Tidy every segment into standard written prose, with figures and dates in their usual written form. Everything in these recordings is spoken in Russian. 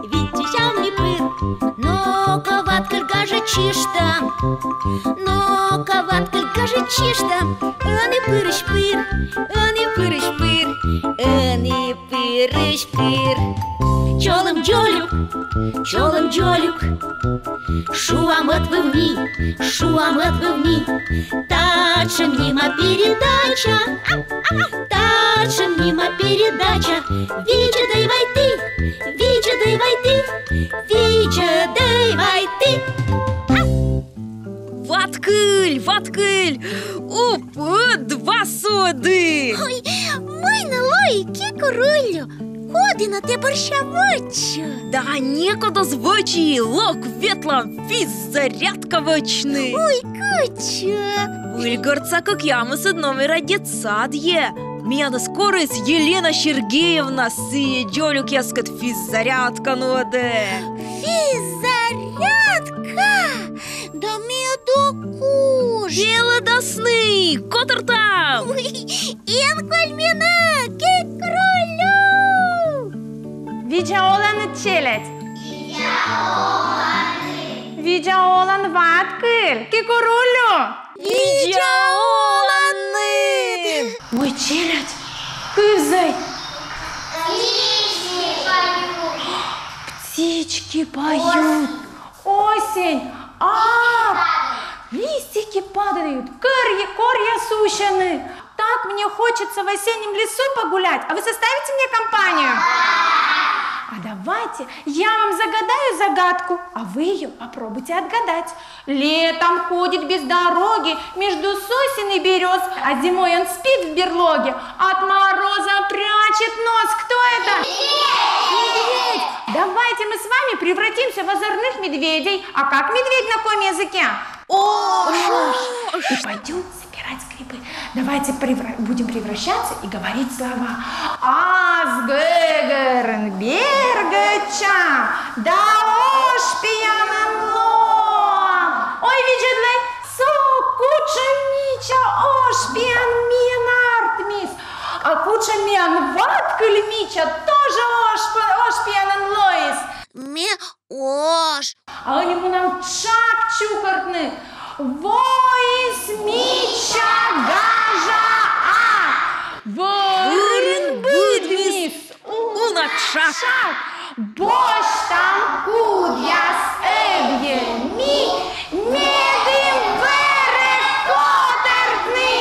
відтісяв мій пир. Но коваткаль каже, чиш там, но коваткаль каже, чиш там. Ани пириш-пир, ани пириш-пир, ани пириш-пир. Чолом джолюк, шуамет вы в ней. Тачем мимо передача, тачем мимо передача. Вича дай вай ты, Вича дай вай ты, Вича дай вай ты. Ваткыль, оп, два соди. Ой, мой налой, кікурулю, ходи на те борщавочу. Да некуда звучи, лок ветлом, физ зарядка вечный. Ой, куча. Вильгорца, как яма с номера детсад е. Меня на скорость Елена Сергеевна сые джолюк яскат физ зарядка ноде. Фіззарядка? Да меду куш. Дело до сны, котр там. Інкольміна, кікролю. Віджа olan челядь. Віджа olan ваткыль. Кікурулю. Видя оланы. Ой, челядь, кызай. Птички поют. Осень. Листики падают. Корья сущены. Так мне хочется в осеннем лесу погулять. А вы составите мне компанию? А давайте я вам загадаю загадку, а вы ее попробуйте отгадать. Летом ходит без дороги между сосен и берез, а зимой он спит в берлоге, от мороза прячет нос. Кто это? Медведь! Давайте мы с вами превратимся в озорных медведей. А как медведь на каком языке? И пойдем собирать грибы. Давайте будем превращаться и говорить слова. Асгегерн бергача, да ошпиянам лом. Ой, виджедлей, со куча мича ошпиян миенартмис. А куча миан ваткаль мича тоже ошпиянан лоис. Ош. А они му нам чак чукартны. Воис мича гажа Вырын будмис Уначак. Бош там кудяс эбье ми медым вере котертны.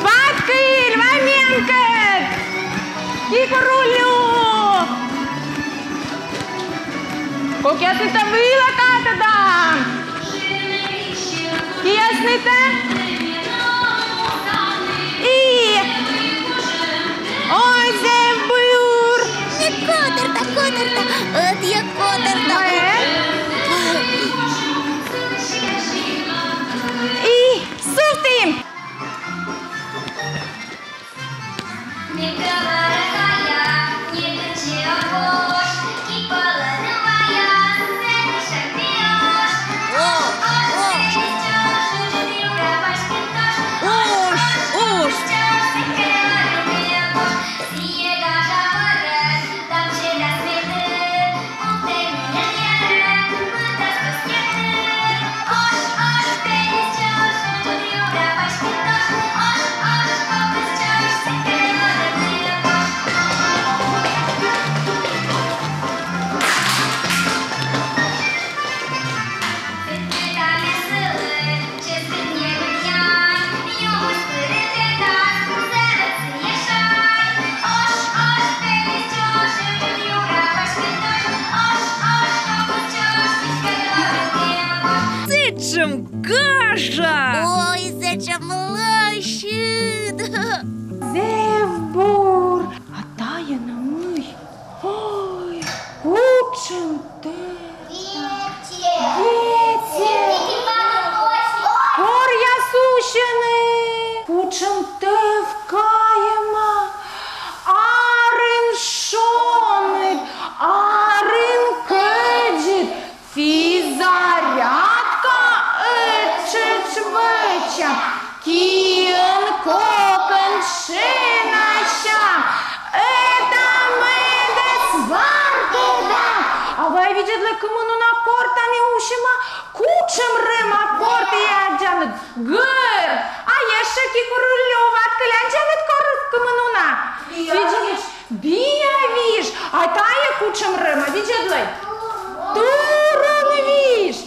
Ваткыль, Ваменкет, кикурулю. Как ясный-то вылоката дам. Ясный-то. И ой, зебур. Не котерта, от я котерта. И суфтим. Гажа! Ой, зачем лощит. Зевбур, а тая на мой. Ой, кучен ты. Ветер. Корья сущены. Кучен ты вкаема. Арын шомит, арын кэджит. Физарядка чечвеча. Киен кокон Vigetle când un acord ani ușima, kucem rem acord e ageană. Găr! A ieșe chicurulovat că le ageană cor când una. Vigetle, bine ai viș. Ai taie kucem rem, vigetle. Tu rem viș.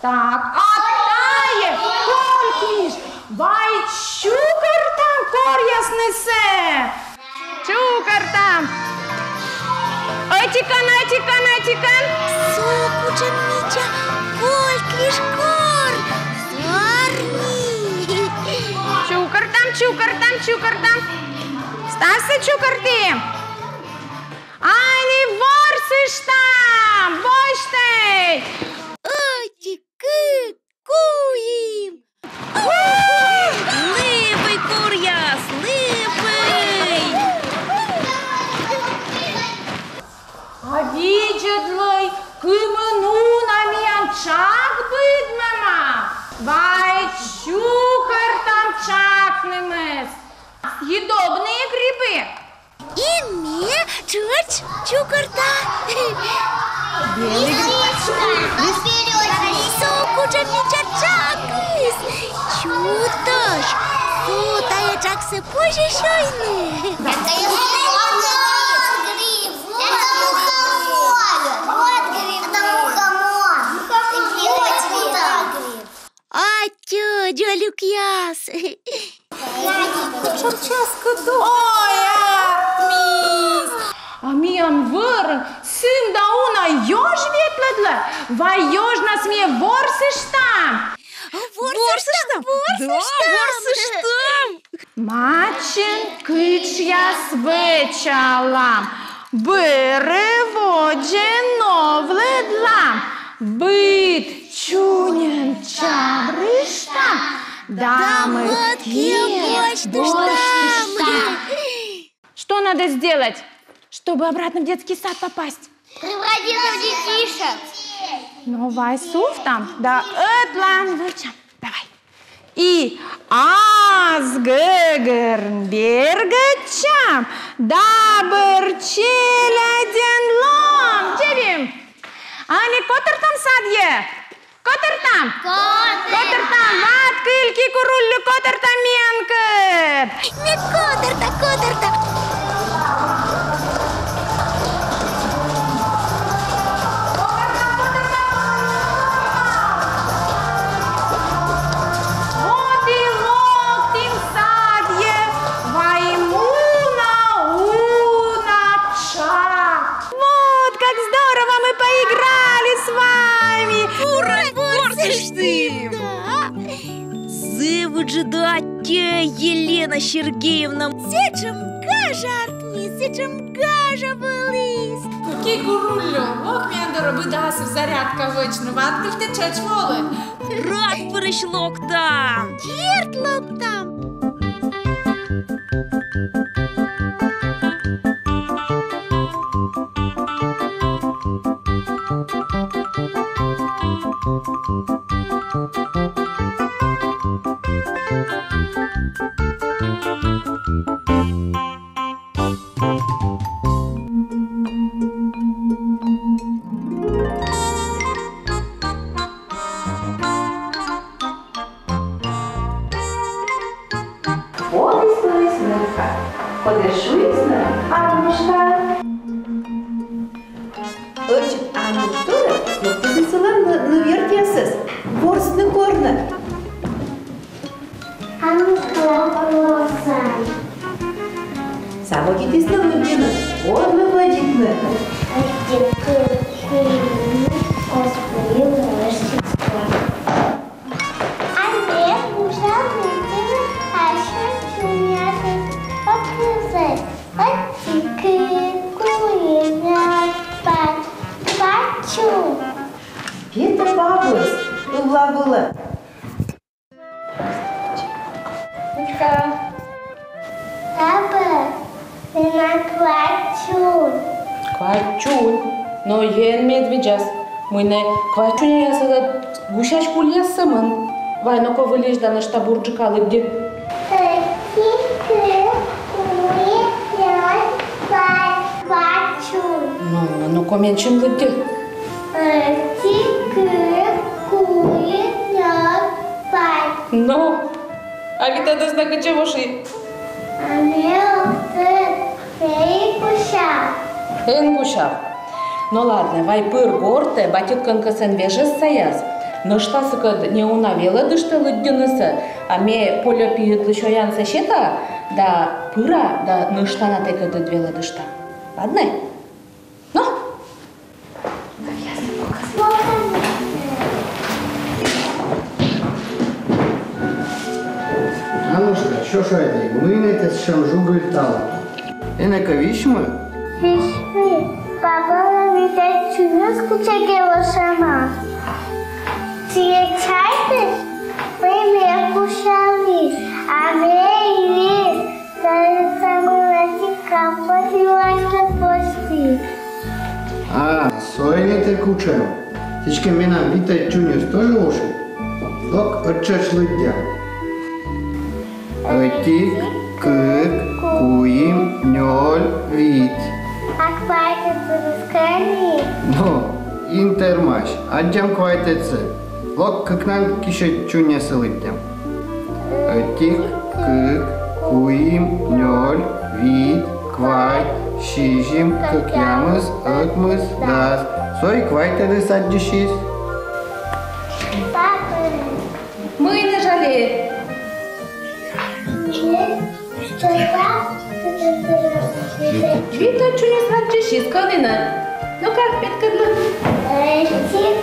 Так, a taie, kolk viș. Vai, čukar tam korjas nese. Čukar tam. Atikan, atikan, atikan. Sokuča Mića, kolkviš kor, svarni. Čukar tam, čukar tam, čukar tam. Stase čukar ti. Ajde, vorsiš tam, boštej. Атика, куїм. Липай, кур'яс, липай! А виджетлой, кымынуна миян чак быт мама. Вай, чукар там чакнемес. Съедобные грибы. І ме, чуч, чукарта. Sokuča Mića čakis. Čutaš, sutaje čak se pože šojne. Это гриб, это мухомор. Вот гриб, это мухомор. А тёдя Люкьяс. Ой, мис. А миян вырн, сын да уна ёж ветледле. Вай ёж нас мне ворсыш там. Ворсыш там? Да, ворсыш там! Мачин кыч я свечалам, быры воджи новледлам, быт чунен чабрыштам, дамы борщтыштам. Что надо сделать, чтобы обратно в детский сад попасть? Превратиться в детишек. Ну, вайсув там, да, этлан вычам. Давай. И азгэгэрн бергачам, дабыр челяден лом. Джебим. Али котыр там садье? Котыр там? Котыр там. Ват кыльки куруллю котыр там менкыр. Не котырта, котырта. Зывыджидатя, Елена Сергеевна. Сечем гажа артми, сечем гажа вылиз. Кикуруллю, ох, мен дорабыдасы зарядка вычну, ваткаль ты чач волы. Рад перешлок там. Киртлок там. Подешується, Аннушка. Очень Аннушка, но ты весела наверх ясыз. Борсны корны. Аннушка лосай. Само кетесны лыбдені, корны владитны. Петя бабус, была. Папа, ты на квачун. Квачун, но ен медведяс. Мыйне квачун ясада гушаш кул ясамын. Вайноко вылежданы штабурджикалы где. Квачун. Ну комен чым лыдде. No, a vi to znaczy czego się? Энгуша. Ну ладно, вай пыр горте, батюткан касан вежес саяс. Но штасы код не унавела дышта лыддюнысы, а ме поля пиют лышоян сащета, да пыра, да ныштана тека дыдвела дышта. Ладно? Ну? Анушка, що ж айди? Мыйнете с шамжугой тала. Энека вишмы? Papa mi dai ciunos cu ce ghevo sama. Ție ceaite? Păi mi-e cu șavi. Avei, dar să mă lăsi capăt și oaște posti. А, сойнете кучем. Всички мина витай чуньос тоже уши? Лок отчеш лыдя. Этик, кык, куим, нёль, вит. Acpaite părăscării. No, intermaș. Ageam coaiteță. Loc câcnan chișe ciunia să lădям. Этик, кык, куим, нёль, вит, квайт, шижим, кăкямăs, ătmăs, das. Soi квайте de саджишис. Papa, Mâine jale. ce fac? Vito ciune strage și scălină. Nu ca pe cârlă. Этик,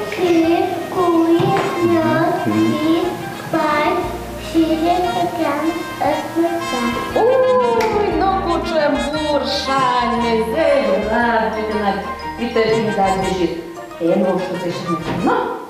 куим, нёль, вит, квайт, шижим, кăкямăs, ătmăs, das. Ой, ну кучем буршане, зелена, витамин, витамин, да, бежит. Я не могу что-то еще не знаю.